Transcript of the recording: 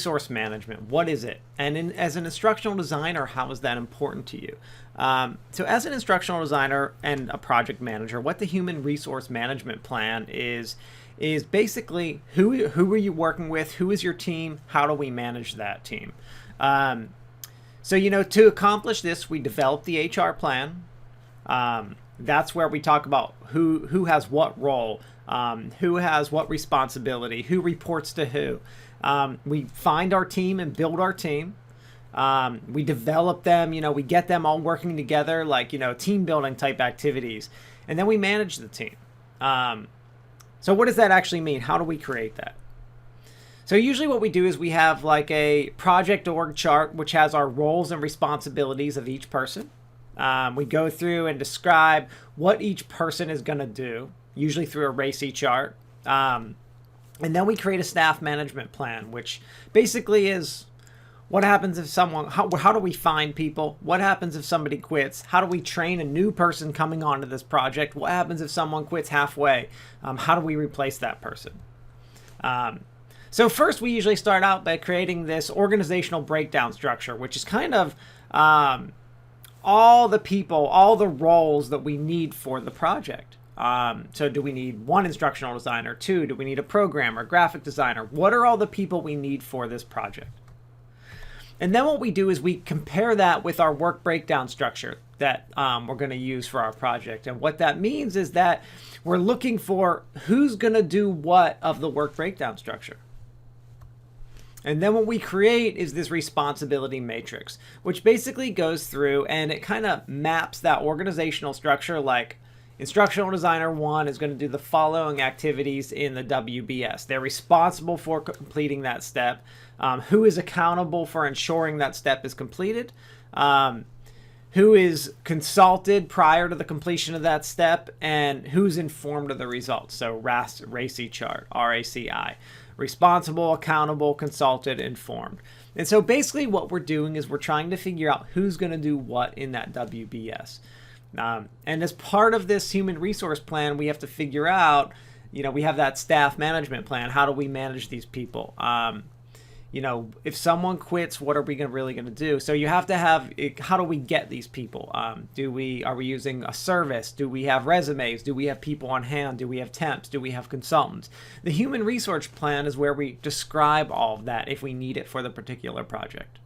resource management, what is it? And as an instructional designer, how is that important to you? So as an instructional designer and a project manager, what the human resource management plan is basically who are you working with? Who is your team? How do we manage that team? So, to accomplish this, we develop the HR plan. That's where we talk about who has what role, who has what responsibility, who reports to who. We find our team and build our team. We develop them, we get them all working together, like, team building type activities. And then we manage the team. So what does that actually mean? How do we create that? So usually what we do is we have like a project org chart, which has our roles and responsibilities of each person. We go through and describe what each person is going to do, usually through a RACI chart. And then we create a staff management plan, which basically is what happens if someone, how do we find people? What happens if somebody quits? How do we train a new person coming onto this project? What happens if someone quits halfway? How do we replace that person? So first, we usually start out by creating this organizational breakdown structure, which is kind of all the people, all the roles that we need for the project. So do we need one instructional designer? Two, do we need a programmer, graphic designer? What are all the people we need for this project? And then what we do is we compare that with our work breakdown structure that we're going to use for our project. And what that means is that we're looking for who's going to do what of the work breakdown structure. And then what we create is this responsibility matrix, which basically goes through and it kind of maps that organizational structure, like instructional designer 1 is going to do the following activities in the WBS. They're responsible for completing that step. Who is accountable for ensuring that step is completed? Who is consulted prior to the completion of that step? And who's informed of the results? So RACI chart, RACI. Responsible, accountable, consulted, informed. And so basically what we're doing is we're trying to figure out who's going to do what in that WBS. And as part of this human resource plan, we have to figure out, we have that staff management plan. How do we manage these people? If someone quits, what are we really going to do? So you have to have, how do we get these people? Are we using a service? Do we have resumes? Do we have people on hand? Do we have temps? Do we have consultants? The human resource plan is where we describe all of that if we need it for the particular project.